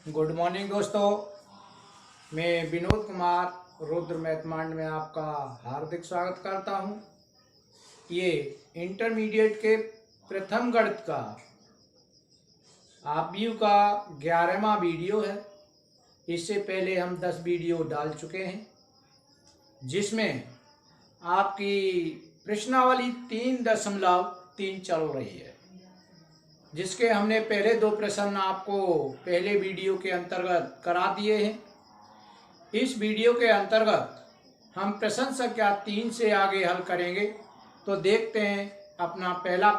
Good morning दोस्तों, मैं विनोद कुमार रुद्र मैथमांड में आपका हार्दिक स्वागत करता हूं। ये इंटरमीडिएट के प्रथम गणित का आप व्यू का 11वां वीडियो है। इससे पहले हम 10 वीडियो डाल चुके हैं, जिसमें आपकी प्रश्नावली 3.3 चल रही है, जिसके हमने पहले 2 प्रश्न आपको पहले वीडियो के अंतर्गत करा दिए हैं। इस वीडियो के अंतर्गत हम प्रश्न संख्या 3 से आगे हल करेंगे। तो देखते हैं अपना पहला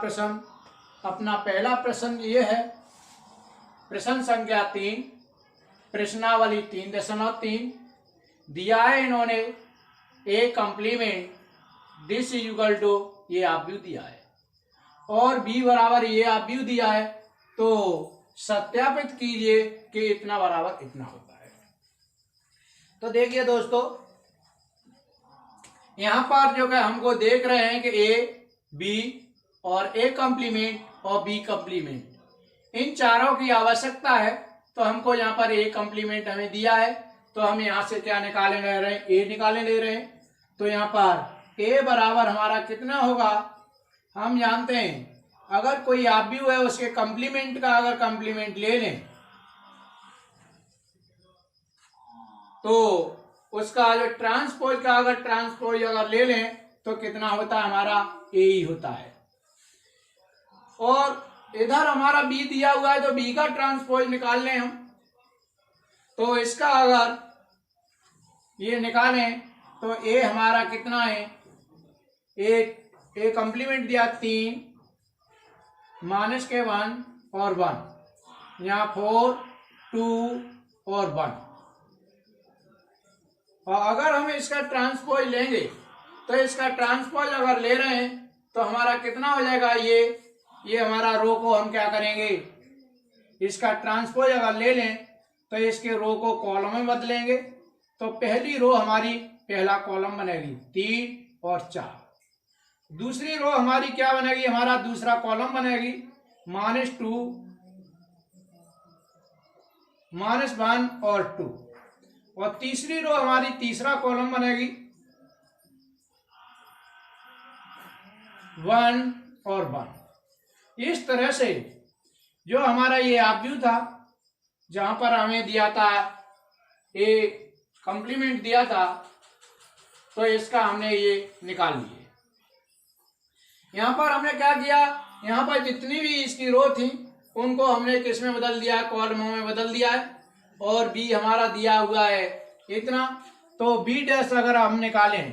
प्रश्न ये है। प्रश्न संख्या 3, प्रश्नावली 3.3 दिया है इन्होंने। A complement this equal to, ये आव्यूह दिया है, और b बराबर ये आव्यूह दिया है। तो सत्यापित कीजिए कि इतना बराबर इतना होता है। तो देखिए दोस्तों, यहां पर जो है हमको देख रहे हैं कि a, b और a कॉम्प्लीमेंट और b कॉम्प्लीमेंट, इन चारों की आवश्यकता है। तो हमको यहाँ पर a कॉम्प्लीमेंट हमें दिया है, तो हम यहाँ से क्या निकालने ले रहे हैं, a निकालने ले रहे हैं। तो यहाँ पर a बराबर हमारा कितना होगा, हम जानते हैं अगर कोई आव्यूह है उसके कॉम्प्लीमेंट का अगर कॉम्प्लीमेंट ले लें तो उसका जो ट्रांसपोज का अगर ट्रांसपोज अगर ले लें तो कितना होता है, हमारा ए ही होता है। और इधर हमारा बी दिया हुआ है, तो बी का ट्रांसपोज निकाल लें हम। तो इसका अगर ये निकालें तो ए हमारा कितना है, ए कॉम्प्लीमेंट दिया 3 माइनस के 1 और 1, यहाँ 4, 2 और 1। और अगर हम इसका ट्रांसपोज लेंगे तो इसका ट्रांसपोज अगर ले रहे हैं तो हमारा कितना हो जाएगा, ये हमारा रो को हम क्या करेंगे, इसका ट्रांसपोज अगर ले लें तो इसके रो को कॉलम में बदलेंगे। तो पहली रो हमारी पहला कॉलम बनेगी 3 और 4। दूसरी रो हमारी क्या बनेगी, हमारा दूसरा कॉलम बनेगी -2, -1 और 2। और तीसरी रो हमारी तीसरा कॉलम बनेगी 1 और 1। इस तरह से जो हमारा ये आव्यूह था, जहां पर हमें दिया था ए कॉम्प्लीमेंट दिया था, तो इसका हमने ये निकाल लिए। यहाँ पर हमने क्या किया, यहाँ पर जितनी भी इसकी रो थी उनको हमने किस में बदल दिया, कॉलमों में बदल दिया है। और बी हमारा दिया हुआ है इतना, तो बी डैश अगर हम निकालें,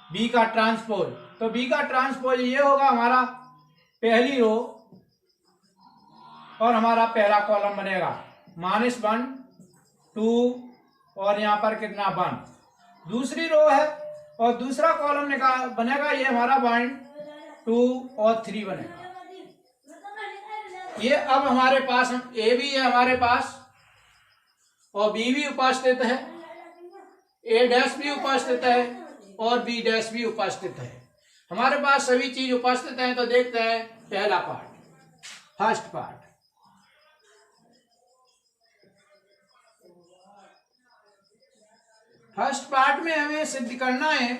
बी का ट्रांसपोज, तो बी का ट्रांसपोज ये होगा, हमारा पहली रो और हमारा पहला कॉलम बनेगा -1, 2 और यहाँ पर कितना 1। दूसरी रो है और दूसरा कॉलम बनेगा, ये हमारा 1, 2 और 3 बनेगा। ये अब हमारे पास ए भी है हमारे पास, और बी भी उपस्थित है, ए डैश भी उपस्थित है और बी डैश भी उपस्थित है। हमारे पास सभी चीज उपस्थित है। तो देखते हैं पहला part, first part. First part में हमें सिद्ध करना है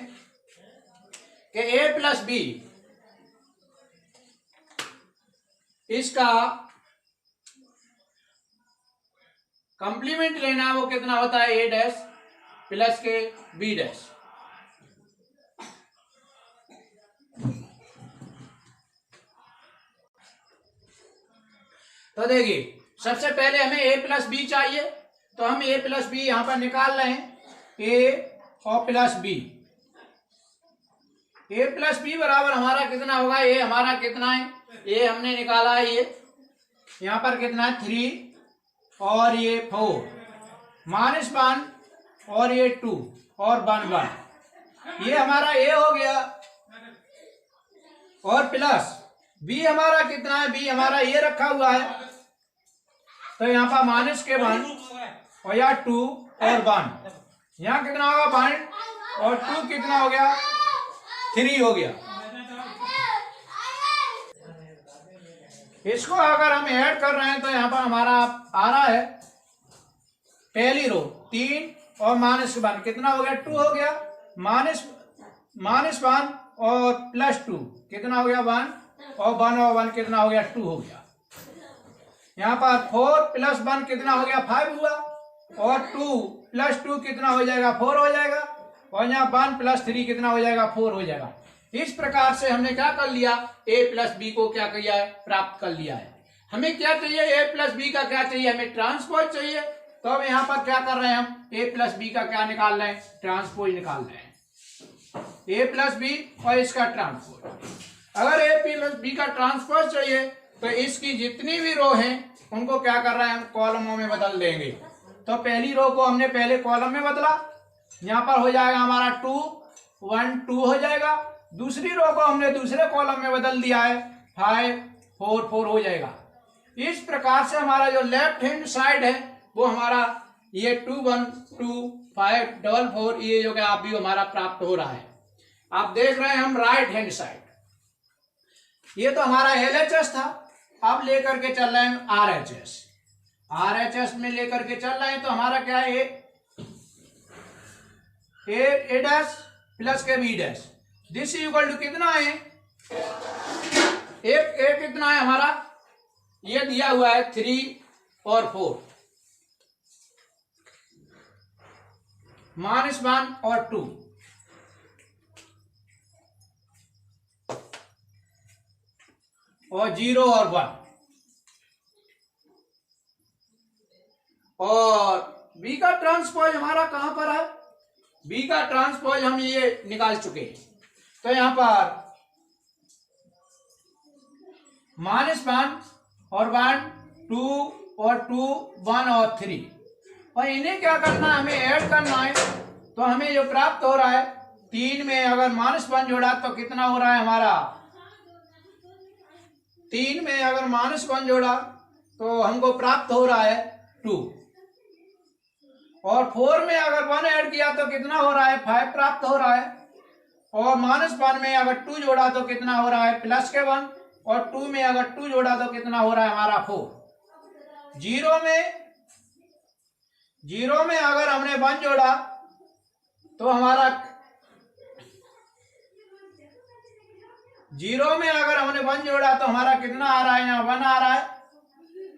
कि a प्लस बी, इसका कंप्लीमेंट लेना, वो कितना होता है, a डैश प्लस के b डैश। तो देखिए, सबसे पहले हमें a प्लस बी चाहिए, तो हम a प्लस बी यहां पर निकाल रहे हैं, a और plus B. a plus B बराबर हमारा कितना होगा, a हमारा कितना है, a हमने निकाला है, ये यहाँ पर कितना है 3 और ये 4, -1 और ये 2 और 1, ये हमारा a हो गया। और प्लस b हमारा कितना है, b हमारा ये रखा हुआ है, तो यहाँ पर -1 और या 2 और 1, यहाँ कितना होगा 1 और 2 कितना हो गया, 3 हो गया। इसको अगर हम ऐड कर रहे हैं तो यहाँ पर हमारा आ रहा है पहली रो 3 और -1 कितना हो गया 2 हो गया, -1 और +2 कितना हो गया 1 और 1 और 1 कितना हो गया 2 हो गया। यहाँ पर 4 + 1 कितना हो गया 5 हुआ और 2 + 2 कितना हो जाएगा 4 हो जाएगा और यहाँ 1 + 3 कितना हो जाएगा 4 हो जाएगा। इस प्रकार से हमने क्या कर लिया a + b को क्या किया है प्राप्त कर लिया है। हमें क्या चाहिए a + b का क्या चाहिए, हमें ट्रांसपोज चाहिए। तो अब यहाँ पर क्या कर रहे हैं हम a + b का क्या निकाल रहे हैं ट्रांसपोज निकाल रहे हैं, a + b और इसका ट्रांसपोज। अगर a + b का ट्रांसपोज चाहिए तो इसकी जितनी भी रो हैं उनको क्या कर रहे हैं हम कॉलमों में बदल देंगे। तो पहली रो को हमने पहले कॉलम में बदला, यहाँ पर हो जाएगा हमारा 2 1 2 हो जाएगा। दूसरी रो को हमने दूसरे कॉलम में बदल दिया है 5 4 4 हो जाएगा। इस प्रकार से हमारा जो लेफ्ट हैंड साइड है वो हमारा ये 2 1 2 5 4 4 ये जो आप भी हमारा प्राप्त हो रहा है। आप देख रहे हैं हम राइट हैंड साइड, ये तो हमारा LHS था। अब लेकर के चल रहे हैं RHS में लेकर के चल रहे हैं तो हमारा क्या है A डैश प्लस के B dash this equal to कितना है एक कितना है हमारा ये दिया हुआ है 3 और 4 -1 और 2 और 0 और 1 और B का ट्रांसपोज हमारा कहां पर है, B का ट्रांसपोज हम ये निकाल चुके हैं। तो यहां पर -1 और 1 2 और 2 1 और 3 और इन्हें क्या करना है हमें ऐड करना है। तो हमें जो प्राप्त हो रहा है 3 में अगर -1 जोड़ा तो कितना हो रहा है हमारा 3 में अगर -1 जोड़ा तो हमको प्राप्त हो रहा है 2 और 4 में अगर 1 ऐड किया तो कितना हो रहा है 5 प्राप्त हो रहा है और -1 में अगर 2 जोड़ा तो कितना हो रहा है +1 और 2 में अगर 2 जोड़ा तो कितना हो रहा है हमारा 4। 0 में अगर हमने 1 जोड़ा तो हमारा 0 में अगर हमने 1 जोड़ा तो हमारा कितना आ रहा है यहाँ 1 आ रहा है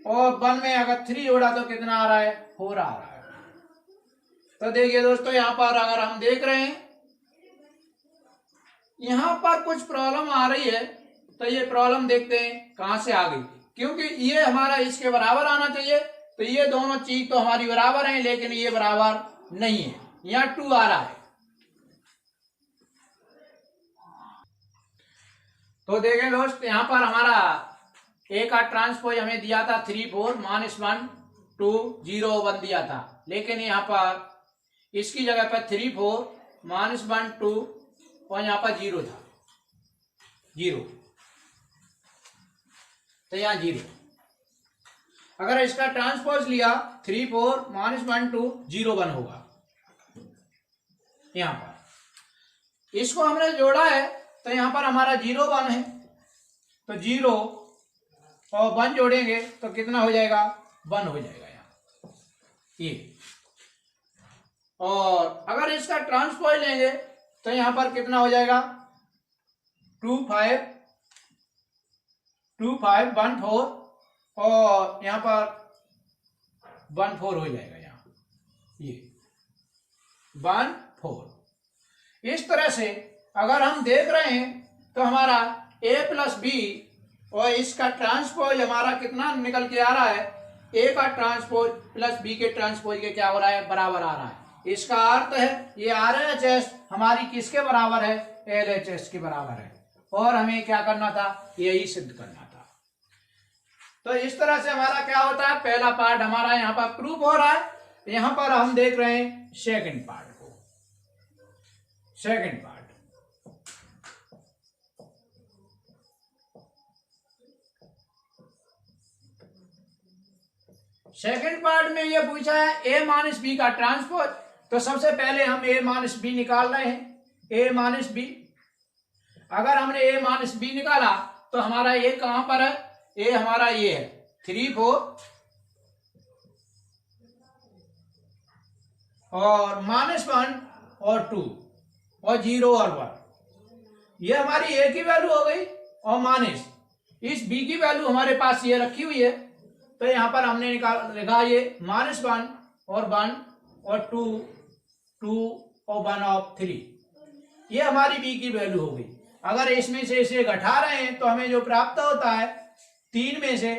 और 1 में अगर 3 जोड़ा तो कितना आ रहा है 4 आ रहा है। तो देखिए दोस्तों यहाँ पर अगर हम देख रहे हैं यहाँ पर कुछ प्रॉब्लम आ रही है तो ये प्रॉब्लम देखते हैं कहां से आ गई, क्योंकि ये हमारा इसके बराबर आना चाहिए। तो ये दोनों चीज तो हमारी बराबर हैं लेकिन ये बराबर नहीं है, यहाँ 2 आ रहा है। तो देखें दोस्त यहाँ पर हमारा A का ट्रांसपोज हमें दिया था 3 4 -1 2 0 1 दिया था, लेकिन यहाँ पर इसकी जगह पर 3 4 -1 2 और यहाँ पर 0 था 0 तो यहाँ 0। अगर इसका ट्रांसपोज लिया 3 4 -1 2 0 1 होगा। यहाँ पर इसको हमने जोड़ा है तो यहाँ पर हमारा 0 1 है तो 0 और 1 जोड़ेंगे तो कितना हो जाएगा 1 हो जाएगा यहाँ ये। और अगर इसका ट्रांसपोज लेंगे तो यहाँ पर कितना हो जाएगा 2 5 1 4 और यहाँ पर 1 4 हो जाएगा यहाँ ये 1 4। इस तरह से अगर हम देख रहे हैं तो हमारा A + B और इसका ट्रांसपोज हमारा कितना निकल के आ रहा है A का ट्रांसपोज + B के ट्रांसपोज के क्या हो रहा है बराबर आ रहा है। इसका अर्थ है ये RHS हमारी किसके बराबर है LHS के बराबर है और हमें क्या करना था यही सिद्ध करना था। तो इस तरह से हमारा क्या होता है पहला पार्ट हमारा यहाँ पर प्रूफ हो रहा है। यहाँ पर हम देख रहे हैं सेकंड पार्ट को। सेकंड पार्ट में ये पूछा है A - B का ट्रांसपोज। तो सबसे पहले हम A - B निकाल रहे हैं A - B। अगर हमने A - B निकाला तो हमारा A कहां पर है ए हमारा ये है 3 4 और -1 और 2 और 0 और 1, ये हमारी ए की वैल्यू हो गई। और माइनस इस बी की वैल्यू हमारे पास ये रखी हुई है, तो यहाँ पर हमने लिखा ये -1 और 1 और 2 2 और 1 और 3, ये हमारी बी की वैल्यू हो गई। अगर इसमें से इसे घटा रहे हैं तो हमें जो प्राप्त होता है 3 में से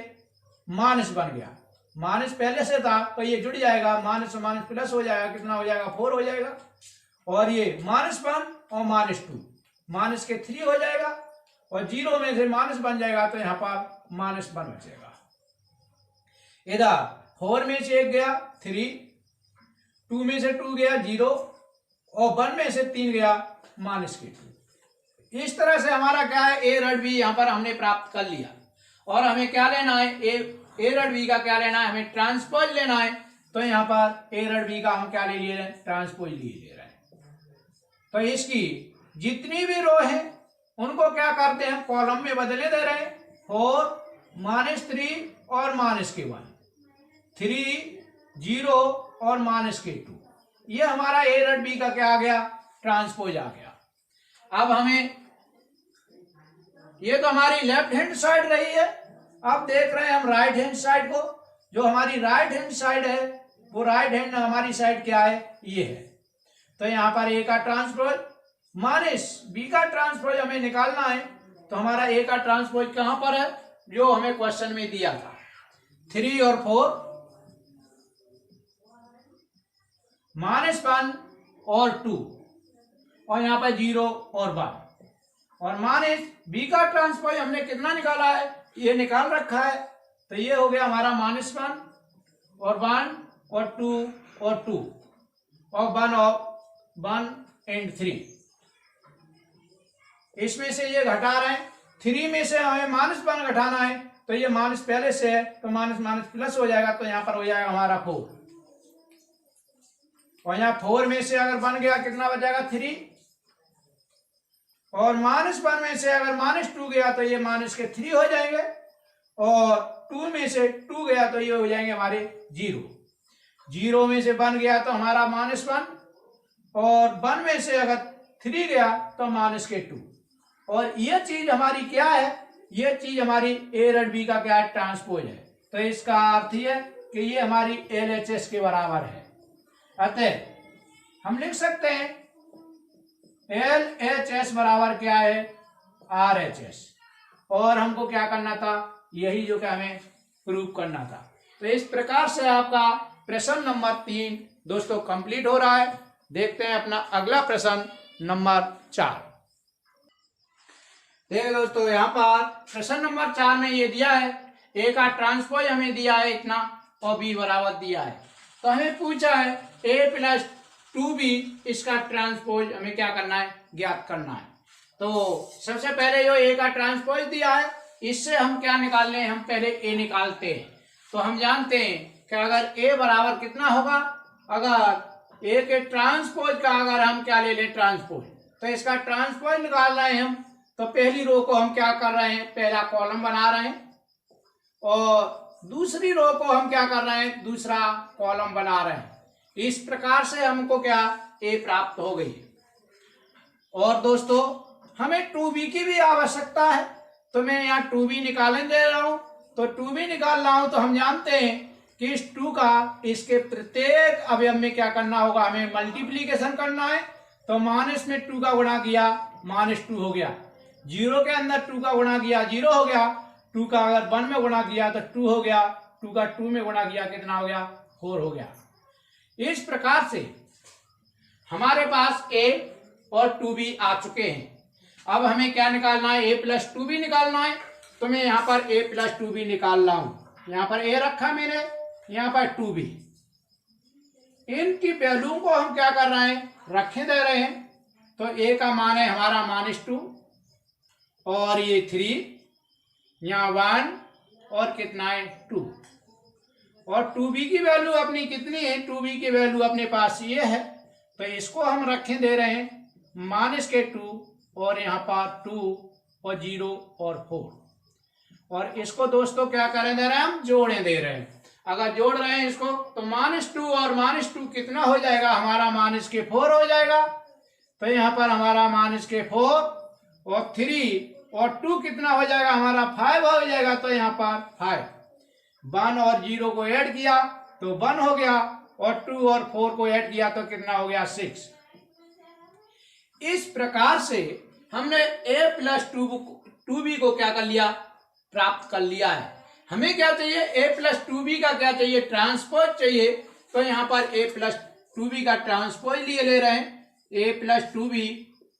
माइनस बन गया, माइनस पहले से था तो ये जुड़ जाएगा, माइनस माइनस प्लस हो जाएगा, कितना हो जाएगा 4 हो जाएगा। और ये -1 और -2 माइनस के 3 हो जाएगा और 0 में से माइनस बन जाएगा तो यहाँ पर -1 बचेगा। इधर 4 में से 1 गया 3, 2 में से 2 गया 0 और 1 में से 3 गया -2। इस तरह से हमारा क्या है ए रड बी यहाँ पर हमने प्राप्त कर लिया। और हमें क्या लेना है, ए रड बी का क्या लेना है, हमें ट्रांसपोज लेना है। तो यहाँ पर ए रड बी का हम क्या ले लिए रहे हैं, ट्रांसपोज ले रहे हैं। तो इसकी जितनी भी रो है उनको क्या करते हैं, कॉलम में बदले दे रहे हैं। 4 -3 और -1, 3 0 और -2, ये हमारा ए रड बी का क्या आ गया, ट्रांसपोज आ गया। अब हमें ये तो हमारी लेफ्ट हैंड साइड रही है, अब देख रहे हैं हम राइट हैंड साइड को। जो हमारी राइट हैंड साइड है वो राइट हैंड हमारी साइड क्या है, ये है। तो यहाँ पर ए का ट्रांसपोज माइनस बी का ट्रांसपोज हमें निकालना है। तो हमारा ए का ट्रांसपोज कहां पर है, जो हमें क्वेश्चन में दिया था, 3 और 4 -1 और 2 और यहाँ पर 0 और 1। और माइनस बी का ट्रांसपोज हमने कितना निकाला है, ये निकाल रखा है। तो ये हो गया हमारा -1 और 1 और 2 और 2 और 1 और 1 और 3। इसमें से ये घटा रहे हैं, 3 में से हमें -1 घटाना है। तो ये माइनस पहले से है तो माइनस माइनस प्लस हो जाएगा, तो यहाँ पर हो जाएगा हमारा 4। और यहाँ 4 में से अगर बन गया कितना बचेगा 3, और -1 में से अगर -2 गया तो ये माइनस के 3 हो जाएंगे, और 2 में से 2 गया तो ये हो जाएंगे हमारे 0। 0 में से बन गया तो हमारा -1, और 1 में से अगर 3 गया तो -2। और ये चीज हमारी क्या है, ये चीज हमारी ए रड बी का क्या है, ट्रांसपोज है। तो इसका अर्थ ये है कि ये हमारी LHS के बराबर है। अतः हम लिख सकते हैं LHS बराबर क्या है, RHS। और हमको क्या करना था, यही जो कि हमें प्रूव करना था। तो इस प्रकार से आपका प्रश्न नंबर 3 दोस्तों कंप्लीट हो रहा है। देखते हैं अपना अगला प्रश्न नंबर 4। देखिए दोस्तों, यहाँ पर प्रश्न नंबर 4 में ये दिया है, ए का ट्रांसपोज हमें दिया है इतना और बी बराबर दिया है। तो हमें पूछा है a + 2b, इसका ट्रांसपोज हमें क्या करना है, ज्ञात करना है। तो सबसे पहले जो a का ट्रांसपोज दिया है इससे हम क्या निकालने हैं, हम पहले a निकालते हैं। तो हम जानते हैं कि अगर a बराबर कितना होगा, अगर a के ट्रांसपोज का अगर हम क्या ले लें, ट्रांसपोज, तो इसका ट्रांसपोज निकाल रहे हैं हम। तो पहली रो को हम क्या कर रहे हैं, पहला कॉलम बना रहे हैं, और दूसरी रो को हम क्या कर रहे हैं, दूसरा कॉलम बना रहे हैं। इस प्रकार से हमको क्या ए प्राप्त हो गई। और दोस्तों हमें 2b की भी आवश्यकता है, तो मैं यहाँ 2b निकालने दे रहा हूं। तो 2b निकाल रहा हूं, तो हम जानते हैं कि इस 2 का इसके प्रत्येक अवयव में क्या करना होगा, हमें मल्टीप्लीकेशन करना है। तो माइनस में 2 का गुणा किया, -2 हो गया। 0 के अंदर 2 का गुणा किया, 0 हो गया। 2 का अगर 1 में गुणा किया तो 2 हो गया। 2 का 2 में गुणा किया कितना हो गया, 4 हो गया। इस प्रकार से हमारे पास a और 2b आ चुके हैं। अब हमें क्या निकालना है, a + 2b निकालना है। तो मैं यहाँ पर a + 2b निकाल रहा हूं। यहाँ पर a रखा मैंने, यहाँ पर 2b। इनकी वैल्यू को हम क्या कर रहे हैं, रखे दे रहे हैं। तो a का मान है हमारा -2, और ये 3, यहाँ 1 और कितना है 2। और 2b की वैल्यू अपनी कितनी है, 2b की वैल्यू अपने पास ये है। तो इसको हम रखे दे रहे हैं -2, और यहाँ पर 2 और 0 और 4। और इसको दोस्तों क्या करें दे रहे हैं, हम जोड़े दे रहे हैं। अगर जोड़ रहे हैं इसको तो -2 और -2 कितना हो जाएगा हमारा, -4 हो जाएगा। तो यहाँ पर हमारा -4 और 3 और 2 कितना हो जाएगा हमारा, 5 हो जाएगा। तो यहाँ पर 5, 1 और 0 को ऐड किया तो 1 हो गया, और 2 और 4 को ऐड किया तो कितना हो गया, 6। इस प्रकार से हमने a + 2b को क्या कर लिया, प्राप्त कर लिया है। हमें क्या चाहिए, a + 2b का क्या चाहिए, ट्रांसपोज चाहिए। तो यहाँ पर a + 2b का ट्रांसपोज ले रहे हैं, a + 2b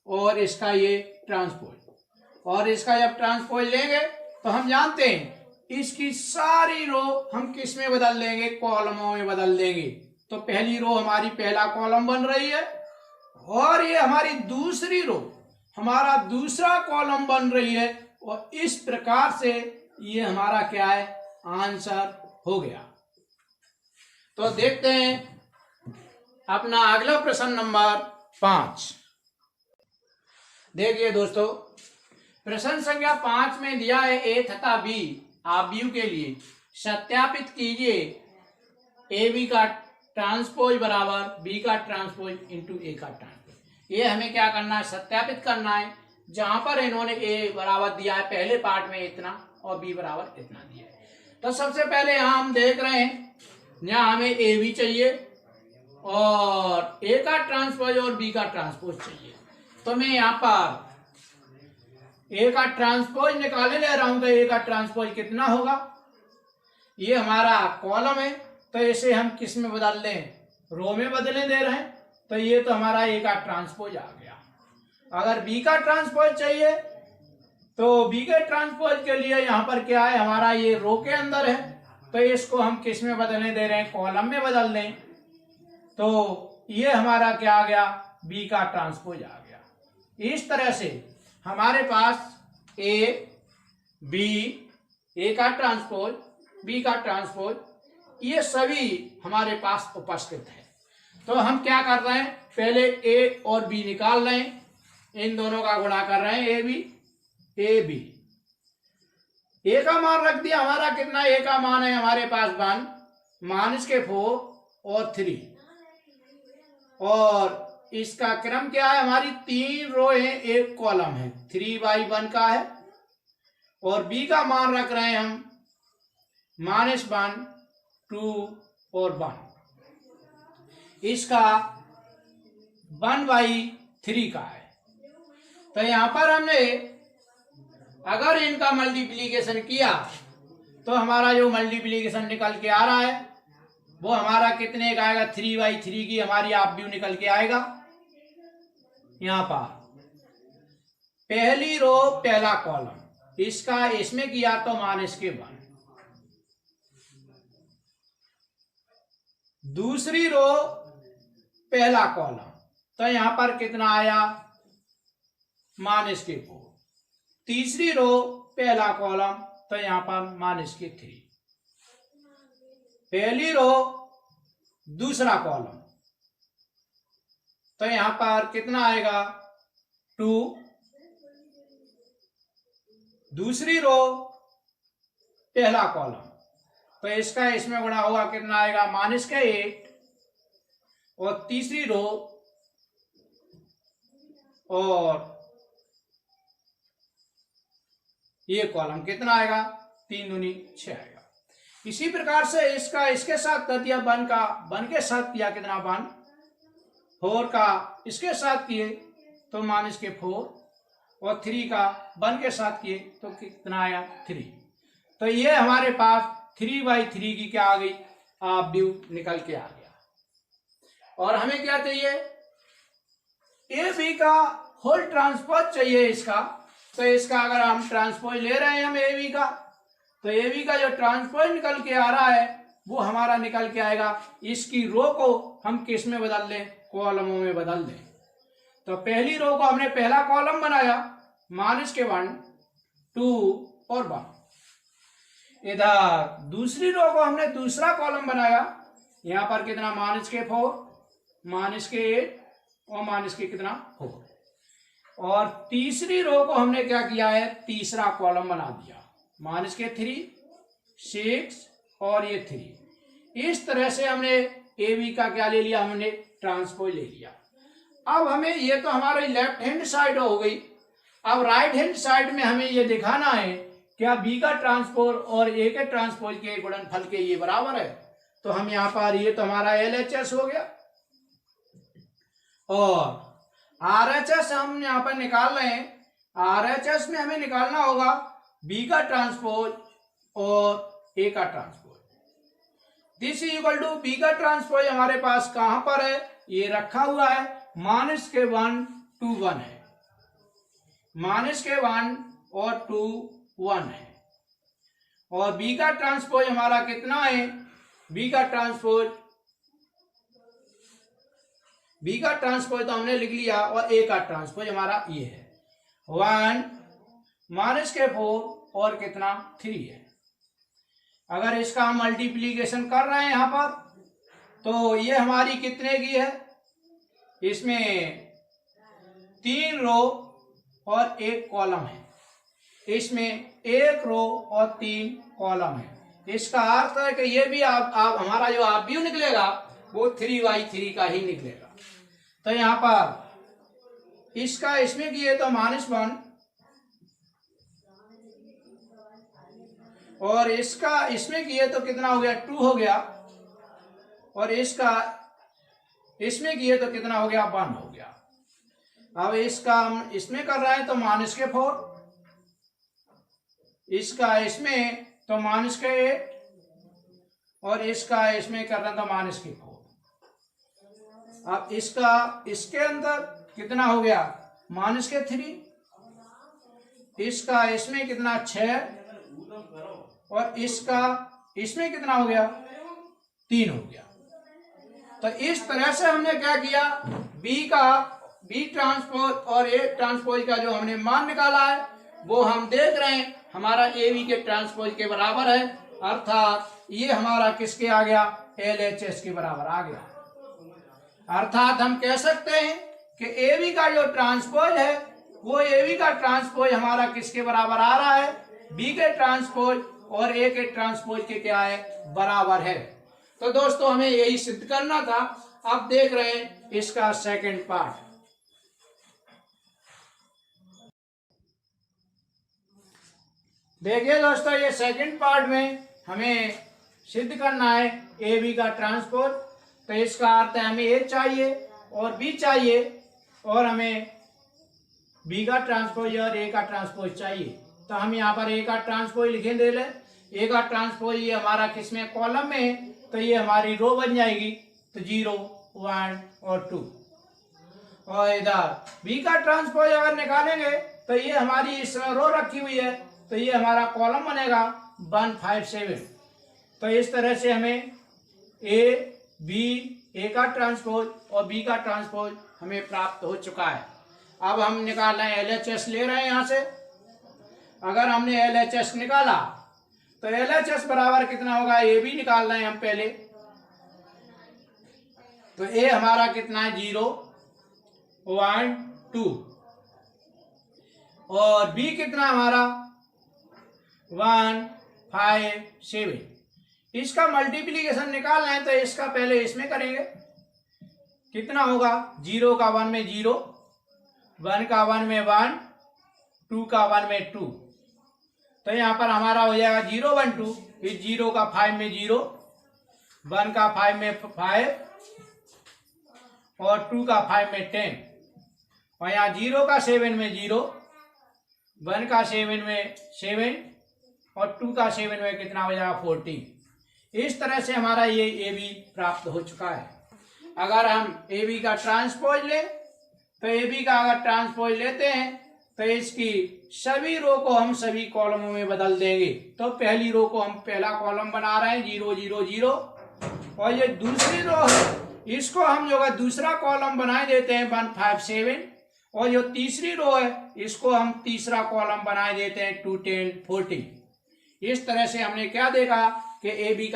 और इसका ये ट्रांसपोज। और इसका जब ट्रांसपोज लेंगे तो हम जानते हैं इसकी सारी रो हम किस में बदल देंगे, कॉलमों में बदल देंगे। तो पहली रो हमारी पहला कॉलम बन रही है, और ये हमारी दूसरी रो हमारा दूसरा कॉलम बन रही है। और इस प्रकार से ये हमारा क्या है, आंसर हो गया। तो देखते हैं अपना अगला प्रश्न नंबर 5। देखिए दोस्तों, प्रश्न संख्या 5 में दिया है a तथा b आव्यूह के लिए सत्यापित कीजिए ab का ट्रांसपोज बराबर b का ट्रांसपोज इंटू a का ट्रांसपोज। ये हमें क्या करना है, सत्यापित करना है। जहां पर इन्होंने a बराबर दिया है पहले पार्ट में इतना और b बराबर इतना दिया है। तो सबसे पहले यहाँ हम देख रहे हैं, यहाँ हमें a भी चाहिए और a का ट्रांसपोज और b का ट्रांसपोज चाहिए। तो मैं यहाँ पर a का ट्रांसपोज निकाले ले रहा हूं। तो a का ट्रांसपोज कितना होगा, ये हमारा कॉलम है तो इसे हम किस में बदल दें, रो में बदले दे रहे हैं। तो ये तो हमारा a का ट्रांसपोज आ गया। अगर b का ट्रांसपोज चाहिए तो b के ट्रांसपोज के लिए यहाँ पर क्या है, हमारा ये रो के अंदर है तो इसको हम किस में बदलने दे रहे हैं, कॉलम में बदल दें। तो ये हमारा क्या आ गया, b का ट्रांसपोज आ गया। इस तरह से हमारे पास a का ट्रांसपोज, b का ट्रांसपोज, ये सभी हमारे पास उपस्थित है। तो हम क्या कर रहे हैं, पहले a और b निकाल रहे हैं, इन दोनों का गुणा कर रहे हैं, ab। a का मान रख दिया, हमारा कितना a का मान है हमारे पास 1 -4 और 3, और इसका क्रम क्या है, हमारी 3 रो है 1 कॉलम है, 3/1 का है। और b का मान रख रहे हैं हम -1, 2 और 1, इसका 1/3 का है। तो यहां पर हमने अगर इनका मल्टीप्लीकेशन किया तो हमारा जो मल्टीप्लीकेशन निकल के आ रहा है वो हमारा कितने का आएगा, 3/3 की हमारी आव्यूह निकल के आएगा। यहां पर पहली रो पहला कॉलम, इसका इसमें किया तो -1, दूसरी रो पहला कॉलम तो यहां पर कितना आया, -4, तीसरी रो पहला कॉलम तो यहां पर -3, पहली रो दूसरा कॉलम तो यहां पर कितना आएगा, 2, दूसरी रो पहला कॉलम तो इसका इसमें गुणा होगा, कितना आएगा, -8, और तीसरी रो और ये कॉलम कितना आएगा, 3 दूनी 6 आएगा। इसी प्रकार से इसका इसके साथ कर दिया, 1 का 1 के साथ किया कितना, 1, 4 का इसके साथ किए तो -4, और 3 का 1 के साथ किए तो कितना आया, 3। तो ये हमारे पास 3/3 की क्या आ गई, आव्यूह निकल के आ गया। और हमें क्या चाहिए, ab का होल ट्रांसपोज चाहिए इसका। तो इसका अगर हम ट्रांसपोज ले रहे हैं हम ab का, तो ab का जो ट्रांसपोज निकल के आ रहा है वो हमारा निकल के आएगा, इसकी रो को हम किस में बदल दें, कॉलमों में बदल दें। तो पहली रो को हमने पहला कॉलम बनाया, -1, 2 और 1। इधर दूसरी रो को हमने दूसरा कॉलम बनाया, यहां पर कितना, -4, -8 और कितना, 4। और तीसरी रो को हमने क्या किया है, तीसरा कॉलम बना दिया, माइनस के 3, 6 और ये 3। इस तरह से हमने ए बी का क्या ले लिया, हमने ट्रांसपोज ले लिया। अब हमें ये तो हमारी लेफ्ट हैंड साइड हो गई। अब राइट हैंड साइड में हमें ये दिखाना है क्या बी का ट्रांसपोज और ए के ट्रांसपोज के गुणनफल के ये बराबर है। तो हम यहाँ पर, ये तो हमारा LHS हो गया और RHS हम यहाँ पर निकाल रहे हैं। RHS में हमें निकालना होगा बी का ट्रांसपोज और ए का transpose. This is equal to B का ट्रांसपोज हमारे पास कहां पर है, ये रखा हुआ है, माइनस के 1 2 1 है, माइनस के 1 और 2 1 है। और बी का ट्रांसपोज हमारा कितना है, बी का ट्रांसपोज तो हमने लिख लिया और ए का ट्रांसपोज हमारा ये है 1 माइनस के 4 और कितना 3 है। अगर इसका हम मल्टीप्लीकेशन कर रहे हैं यहां पर, तो ये हमारी कितने की है, इसमें 3 रो और 1 कॉलम है, इसमें 1 रो और 3 कॉलम है। इसका अर्थ है कि ये भी आप हमारा जो आप व्यू निकलेगा वो 3/3 का ही निकलेगा। तो यहां पर इसका इसमें किए तो -1 और इसका इसमें किए तो कितना हो गया 2 हो गया और इसका इसमें किए तो कितना हो गया 1 हो गया। अब इसका हम इसमें कर रहे हैं तो माइनस के 4, इसका इसमें तो माइनस के 8 और इसका इसमें कर रहे हैं तो माइनस के 4। अब इसका इसके अंदर कितना हो गया माइनस के 3, इसका इसमें कितना 6 और इसका इसमें कितना हो गया 3 हो गया। तो इस तरह से हमने क्या किया, बी ट्रांसपोज और ए ट्रांसपोज का जो हमने मान निकाला है वो हम देख रहे हैं हमारा ए बी के ट्रांसपोज के बराबर है, अर्थात ये हमारा किसके आ गया, LHS के बराबर आ गया। अर्थात हम कह सकते हैं कि ए बी का जो ट्रांसपोज है वो ए बी का ट्रांसपोज हमारा किसके बराबर आ रहा है, बी के ट्रांसपोज और ए के ट्रांसपोज के क्या है, बराबर है। तो दोस्तों हमें यही सिद्ध करना था। अब देख रहे हैं इसका सेकंड पार्ट। देखिए दोस्तों, ये सेकंड पार्ट में हमें सिद्ध करना है ए बी का ट्रांसपोज। तो इसका अर्थ है हमें ए चाहिए और बी चाहिए और हमें बी का ट्रांसपोज और ए का ट्रांसपोज चाहिए। तो हम यहाँ पर ए का ट्रांसपोज लिखें दे लें। ए का ट्रांसपोज ये हमारा किसमें कॉलम में है, तो ये हमारी रो बन जाएगी, तो 0 1 और 2। और इधर बी का ट्रांसपोज अगर निकालेंगे तो ये हमारी इस रो रखी हुई है, तो ये हमारा कॉलम बनेगा 1 5 7। तो इस तरह से हमें ए का ट्रांसपोज और बी का ट्रांसपोज हमें प्राप्त हो चुका है। अब हम निकाल रहे हैं LHS ले रहे हैं यहां से। अगर हमने LHS निकाला तो LHS बराबर कितना होगा, ए भी निकाल रहे हैं हम पहले। तो ए हमारा कितना है 0 1 2 और बी कितना हमारा 1 5 7। इसका मल्टीप्लीकेशन निकालना है तो इसका पहले इसमें करेंगे, कितना होगा 0 का 1 में 0, 1 का 1 में 1, 2 का 1 में 2। तो यहाँ पर हमारा हो जाएगा 0 1 2, फिर 0 का 5 में 0, 1 का 5 में 5 और 2 का 5 में 10 और यहाँ 0 का 7 में 0, 1 का 7 में 7 और 2 का 7 में कितना हो जाएगा 14। इस तरह से हमारा ये ए बी प्राप्त हो चुका है। अगर हम ए बी का ट्रांसपोज लें तो ए बी का अगर ट्रांसपोज लेते हैं तो इसकी सभी रो को हम सभी कॉलमों में बदल देंगे। तो पहली रो को हम पहला कॉलम बना रहे हैं 0 0 0 और ये दूसरी रो है इसको हम जो है दूसरा कॉलम बनाए देते हैं 1 5 7 और जो तीसरी रो है इसको हम तीसरा कॉलम बनाए देते हैं 2 10 14। इस तरह से हमने क्या देखा कि ए बी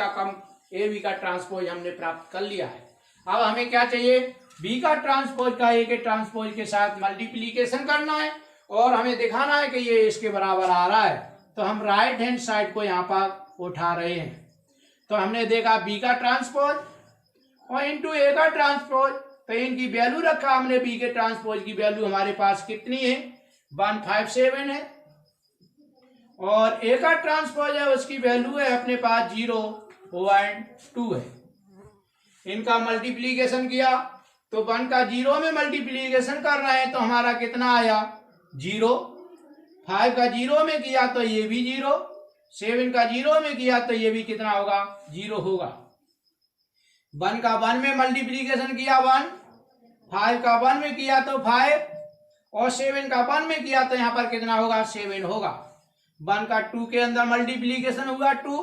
का ट्रांसपोज हमने प्राप्त कर लिया है। अब हमें क्या चाहिए, बी का ट्रांसपोज का ए के ट्रांसपोज के साथ मल्टीप्लीकेशन करना है और हमें दिखाना है कि ये इसके बराबर आ रहा है। तो हम राइट हैंड साइड को यहाँ पर उठा रहे हैं। तो हमने देखा बी का ट्रांसपोज और इंटू ए का ट्रांसपोज, तो इनकी वैल्यू रखा हमने। बी के ट्रांसपोज की वैल्यू हमारे पास कितनी है, 157 है, और ए का ट्रांसपोज है उसकी वैल्यू है अपने पास 0.2 है। इनका मल्टीप्लीकेशन किया तो 1 का 0 में मल्टीप्लीकेशन कर रहे हैं तो हमारा कितना आया 0। 5 का 0 में किया तो ये भी 0, 7 का 0 में किया तो ये भी कितना होगा 0 होगा। 1 का 1 में मल्टीप्लीकेशन किया 1, 5 का 1 में किया तो 5, और 7 का 1 में किया तो यहाँ पर कितना होगा 7 होगा। 1 का 2 के अंदर मल्टीप्लीकेशन हुआ 2,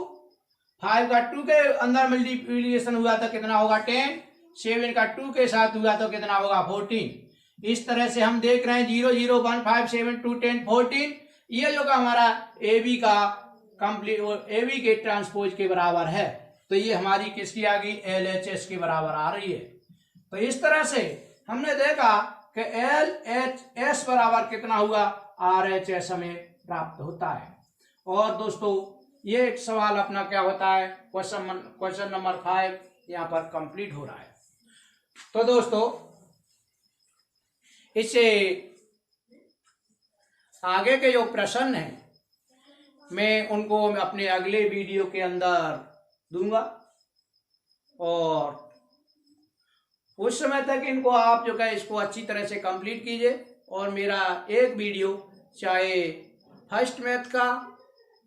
5 का 2 के अंदर मल्टीप्लीकेशन हुआ तो कितना होगा 10, 7 का 2 के साथ हुआ तो कितना होगा 14। इस तरह से हम देख रहे हैं 0 0 1 5 7 2 10 14, ये जो का हमारा ए बी का कंप्लीट ए बी के ट्रांसपोज के बराबर है। तो ये हमारी किसकी आ गई LHS के बराबर आ रही है। तो इस तरह से हमने देखा कि LHS बराबर कितना हुआ RHS हमें प्राप्त होता है। और दोस्तों ये एक सवाल अपना क्या होता है, क्वेश्चन नंबर 5 यहाँ पर कंप्लीट हो रहा है। तो दोस्तों इससे आगे के जो प्रश्न हैं मैं उनको अपने अगले वीडियो के अंदर दूंगा, और उस समय तक इनको आप जो है इसको अच्छी तरह से कंप्लीट कीजिए। और मेरा एक वीडियो चाहे फर्स्ट मैथ का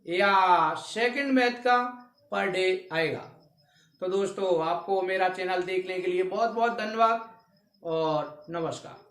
या सेकंड मैथ का पर डे आएगा। तो दोस्तों आपको मेरा चैनल देखने के लिए बहुत बहुत धन्यवाद और नमस्कार।